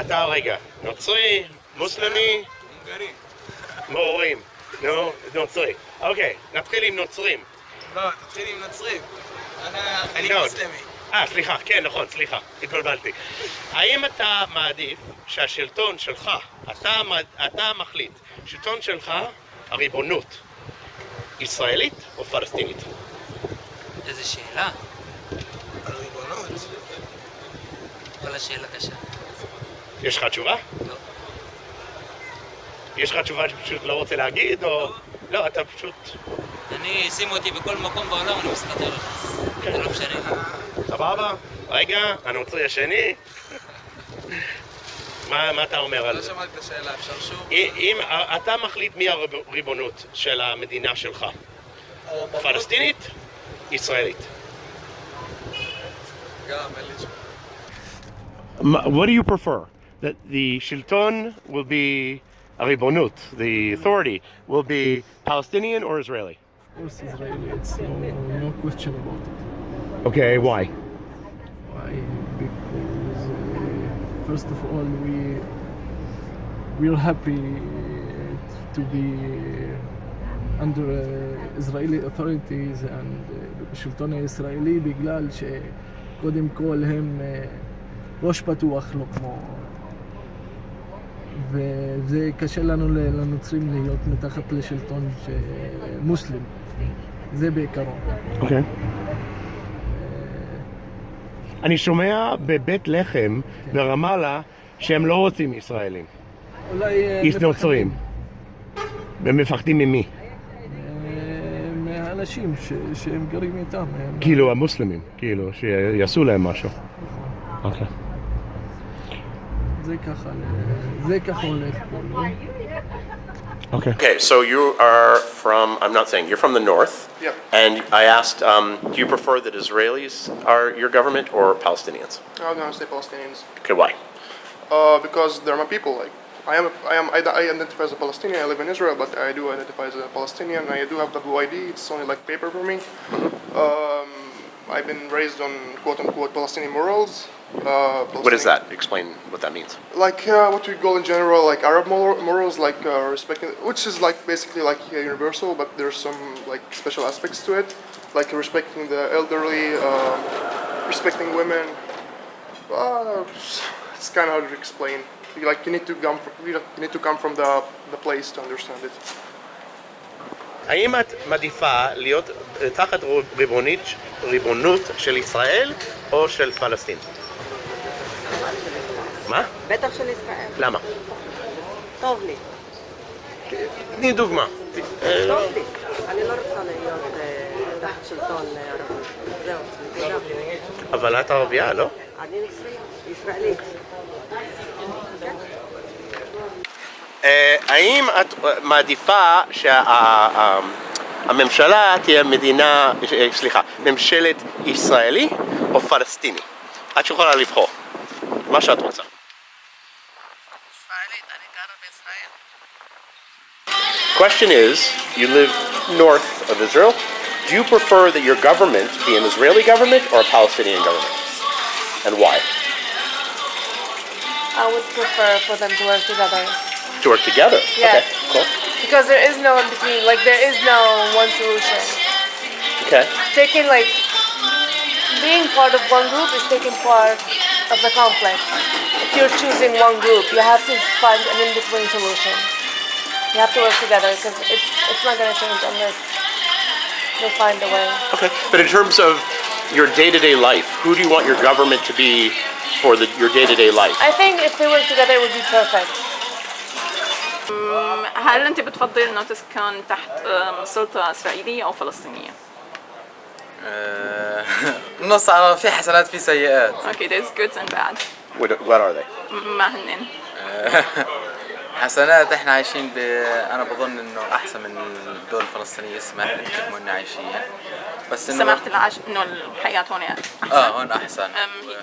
אתה רגע, נוצרי, מוסלמי, מאורים, נו, נוצרי. אוקיי, נתחיל עם נוצרים. לא, תתחיל עם נוצרים. אני לא. מוסלמי. סליחה, כן, נכון, סליחה, התבלבלתי. האם אתה מעדיף שהשלטון שלך, אתה מחליט, שלטון שלך, הריבונות, ישראלית או פלסטינית? איזה שאלה? הריבונות. כל השאלה קשה. יש לך תשובה? לא. יש לך תשובה שפשוט לא רוצה להגיד, או... לא, אתה פשוט... אני, שימו אותי בכל מקום בעולם, אני מסתדר. זה לא משנה. סבבה? רגע, הנוצרי השני. מה אתה אומר על לא זה? שמעתי את השאלה, אפשר שוב? אם אתה מחליט מי הריבונות של המדינה שלך, פלסטינית, ישראלית. גם, אין לי תשובה. What do you prefer? That the שלטון will be הריבונות, the authority will be Palestinian or Israeli? Of course, Israeli. It's no question about it. Okay, why? Why? Because first of all, we're happy to be under Israeli authorities and השלטון הישראלי בגלל שקודם כל הם ראש פתוח לא כמו וזה קשה לנו לנוצרים להיות מתחת לשלטון מוסלם. זה בעיקרון. אוקיי. אני שומע בבית לחם ברמאללה שהם לא רוצים ישראלים. אולי נוצרים. והם מפחדים ממי? מהאנשים שהם גרים איתם. כאילו המוסלמים, כאילו שיעשו להם משהו. אוקיי. זה ככה הולך פה, לא? Okay, so you are from, I'm not saying, you're from the north. Yep. And I asked, do you prefer that Israelis are your government or Palestinians? I'm gonna say Palestinians. Okay, why? Because they're my people. Like I identify as a Palestinian. I live in Israel, but I do identify as a Palestinian. I do have WID. It's only like paper for me. I've been raised on quote unquote Palestinian morals. What is that? Explain what that means. Like what we call in general like Arab morals, like respecting, which is like basically like universal, but there's some like special aspects to it, like respecting the elderly, respecting women. It's kind of hard to explain. Like you need to come from the place to understand it. האם את מעדיפה להיות תחת ריבונות של ישראל או של פלסטין? מה? בטח של ישראל. למה? טוב לי. תני דוגמה. טוב לי. אני לא רוצה להיות תחת שלטון ערבי. זהו, נקודה. אבל את ערבייה, לא? אני ישראלית. האם את מעדיפה שהממשלה תהיה ממשלת ישראלי או פלסטיני? את יכולה לבחור. מה שאת רוצה. ישראלית, אני גרה בישראל. Question is, you live north of Israel. Do you prefer that your government be an Israeli government or a Palestinian government? And why? I would prefer for them to work together. To work together? Yes. Okay, cool. Because there is no in between, like there is no one solution. Okay. Taking like, being part of one group is taking part of the conflict. If you're choosing one group, you have to find an in-between solution. You have to work together because it's not going to change unless they find a way. Okay. But in terms of your day-to-day life, who do you want your government to be for your day-to-day life? I think if they work together, it would be perfect. هل أنت بتفضل إنه تسكن تحت سلطة إسرائيلية أو فلسطينية؟ نص على في حسنات في سيئات. Okay, there's goods and bad. What are they? ما هنن؟ حسنات احنا عايشين انا بظن انه احسن من الدول الفلسطينية اسمح لي كيف ما عايشين بس انه سمحت إنه الحياة هون أحسن. هون احسن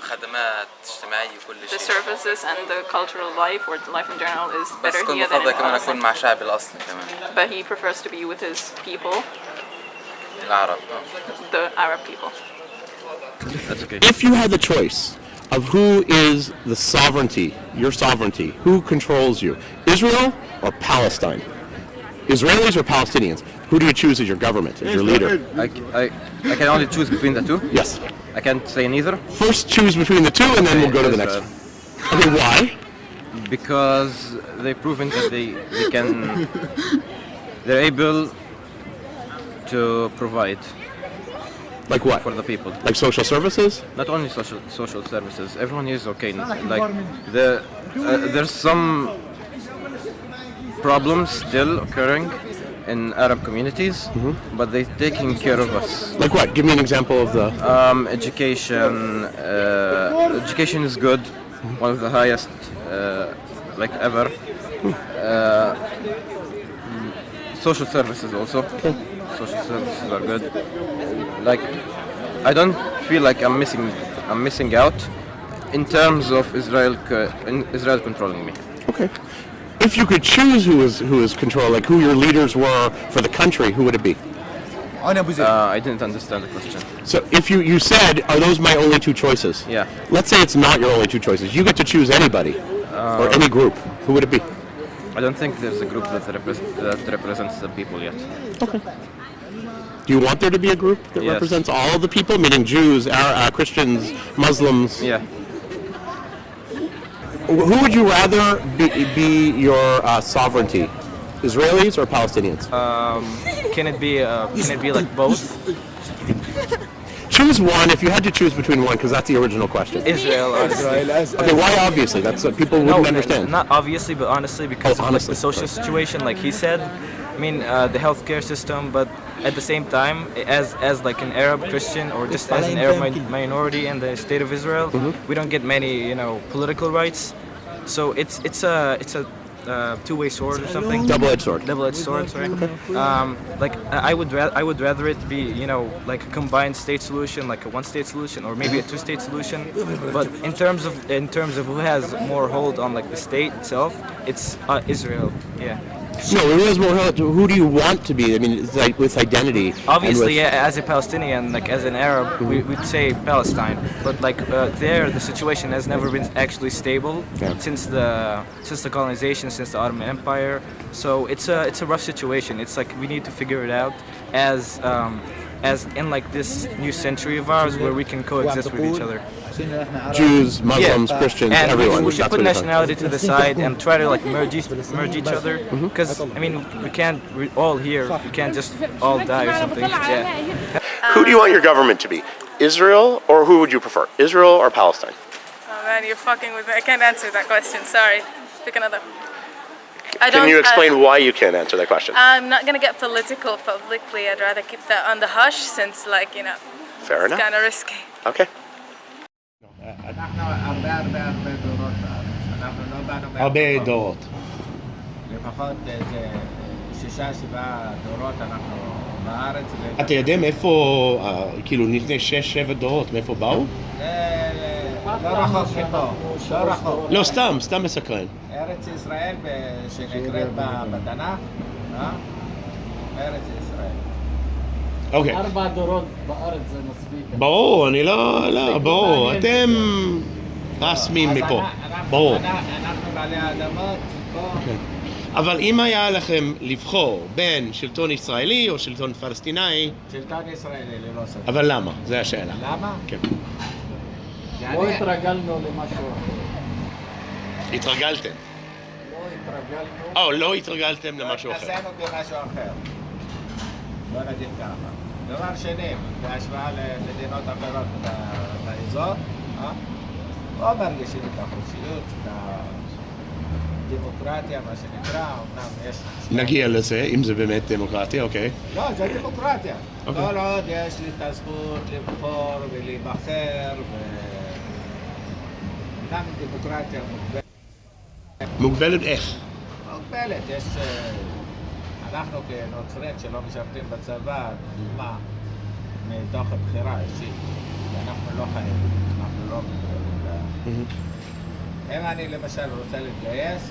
خدمات اجتماعية وكل شيء. The services and the cultural life or life in general is بس better كنت here than بفضل in كمان اكون Palestine. مع شعبي الاصلي كمان. But he prefers to be with his people, العرب. the Arab people. If you had the choice of who is the sovereignty, your sovereignty. Who controls you? Israel or Palestine? Israelis or Palestinians? Who do you choose as your government, as your leader? I can only choose between the two. Yes. I can't say neither. First choose between the two and then we'll go to the next Israel. one. Okay, why? Because they've proven that they're able to provide Like what? for the people. Like social services? Not only social services. Everyone is okay. Like there's some problems still occurring in Arab communities, but they're taking care of us. Like what? Give me an example of the... Education. Education is good, one of the highest like ever. Social services also. Social services are good. Like I don't feel like I'm missing out in terms of Israel controlling me. Okay. If you could choose who is control, like who your leaders were for the country, who would it be? I didn't understand the question. So if you said, are those my only two choices? Yeah. Let's say it's not your only two choices. You get to choose anybody or any group. Who would it be? I don't think there's a group that represents the people yet. Okay. Do you want there to be a group that Yes. represents all the people, meaning Jews, Christians, Muslims? Yeah. Who would you rather be your sovereignty? Israelis or Palestinians? Can it be like both? Choose one if you had to choose between one, because that's the original question. Israel, honestly. Okay, why obviously? That's what people wouldn't understand. Not obviously, but honestly, because of like, honestly. the social situation, like he said. I mean, the healthcare system, but at the same time, as like an Arab Christian or just as an Arab minority in the state of Israel, we don't get many, political rights. So it's a two-way sword or something. Double-edged sword. Double-edged sword. Sorry. Like I would rather it be like a combined state solution, like a one-state solution, or maybe a two-state solution. But in terms of who has more hold on like the state itself, it's Israel. Yeah. No, who has more? Who do you want to be? I mean, it's like with identity. Obviously, as a Palestinian, like as an Arab, we'd say Palestine. But like there, the situation has never been actually stable since the colonization, since the Ottoman Empire. So it's a rough situation. It's like we need to figure it out as in like this new century of ours where we can coexist with each other. Jews, Muslims, Christians, and everyone. we should put nationality to the side and try to like merge each other. Because I mean, we're all here. We can't just all die or something. Yeah. Who do you want your government to be? Israel, or who would you prefer? Israel or Palestine? Oh man, you're fucking with me. I can't answer that question. Sorry. Pick another. Can you explain why you can't answer that question? I'm not gonna get political publicly. I'd rather keep that on the hush since, like, Fair enough. it's kind of risky. Okay. הרבה דורות. לפחות איזה 6-7 דורות אנחנו בארץ. אתה יודע מאיפה, כאילו לפני 6-7 דורות, מאיפה באו? לא רחוק מפה, לא רחוק. לא, סתם מסקרן. ארץ ישראל שנקראת בתנ"ך, ארץ ישראל. אוקיי. 4 דורות בארץ זה מספיק. ברור, אני לא, ברור, אתם רסמים מפה, ברור. אנחנו בעלי האדמות פה. אבל אם היה לכם לבחור בין שלטון ישראלי או שלטון פלסטיני... שלטון ישראלי, ללא ספק. אבל למה? זו השאלה. למה? כן. לא התרגלנו למשהו אחר. התרגלתם? לא התרגלנו. לא התרגלתם למשהו אחר. התנסינו במשהו אחר. בוא נגיד ככה. דבר שני, בהשוואה למדינות אחרות באזור, לא מרגישים את החופשיות, את הדמוקרטיה, מה שנקרא, אמנם יש... נגיע לזה, אם זה באמת דמוקרטיה, אוקיי. לא, זה דמוקרטיה. כל עוד יש לי את הזכות לבחור ולהיבחר, אמנם דמוקרטיה מוגבלת. מוגבלת איך? מוגבלת, יש... אנחנו כנוצרים שלא משרתים בצבא, דוגמה מתוך הבחירה אישית, ואנחנו לא חייבים, אנחנו לא מתגיירים. אם אני למשל רוצה להתגייס, אז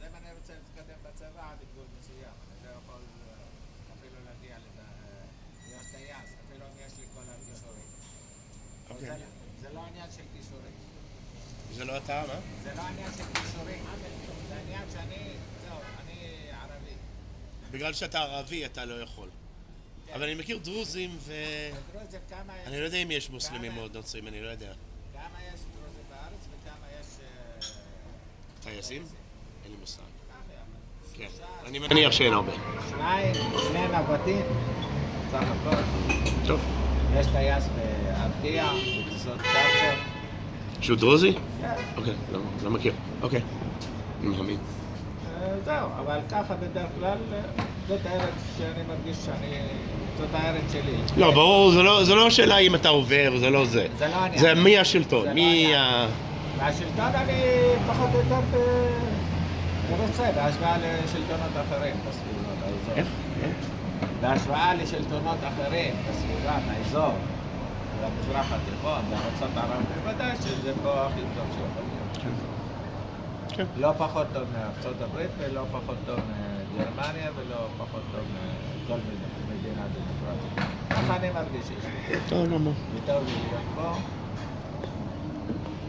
אם אני רוצה להתקדם בצבא עד גבול מסוים, אני לא יכול אפילו להגיע להיות טייס, אפילו אם יש לי כל הכישורים. זה לא עניין של כישורים. זה לא אתה, מה? זה לא עניין של כישורים. זה עניין שאני, זהו, אני ערבי. בגלל שאתה ערבי אתה לא יכול. אבל אני מכיר דרוזים דרוזים כמה יש? אני לא יודע אם יש מוסלמים או נוצרים, אני לא יודע. כמה יש דרוזים בארץ וכמה יש... טייסים? אין לי מושג. כן, אני מניח שאין הרבה. שני נווטים, סך הכל. טוב. יש טייס בארקיע, בטיסות צ'ארטר. שהוא דרוזי? כן. אוקיי, לא מכיר. אוקיי. אני מאמין. זהו, אבל ככה בדרך כלל, זאת הארץ שאני מרגיש זאת הארץ שלי. לא, ברור, זה לא השאלה אם אתה עובר, זה לא זה. זה לא עניין. זה מי השלטון, מהשלטון אני פחות או יותר רוצה, בהשוואה לשלטונות אחרים בסביבות האזור. איך? בהשוואה לשלטונות אחרים בסביבת האזור, במזרח התיכון, בארצות ערב, בוודאי שזה פה הכי טוב שיכול להיות. כן. לא פחות טוב מארצות הברית ולא פחות טוב מגרמניה ולא פחות טוב מכל מדינה דמוקרטית. ככה אני מרגיש שיש. טוב, לא. וטוב לי להיות פה.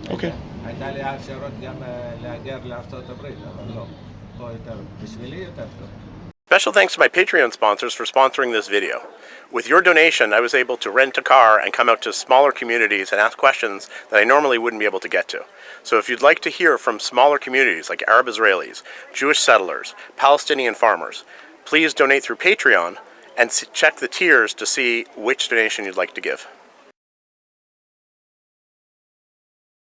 אוקיי. הייתה לי האפשרות גם להגר לארצות הברית, אבל לא. פה יותר, בשבילי יותר טוב. Special thanks to my Patreon sponsors for sponsoring this video. With your donation, I was able to rent a car and come out to smaller communities and ask questions that I normally wouldn't be able to get to. So if you'd like to hear from smaller communities like Arab Israelis, Jewish settlers, Palestinian farmers, please donate through Patreon and check the tiers to see which donation you'd like to give.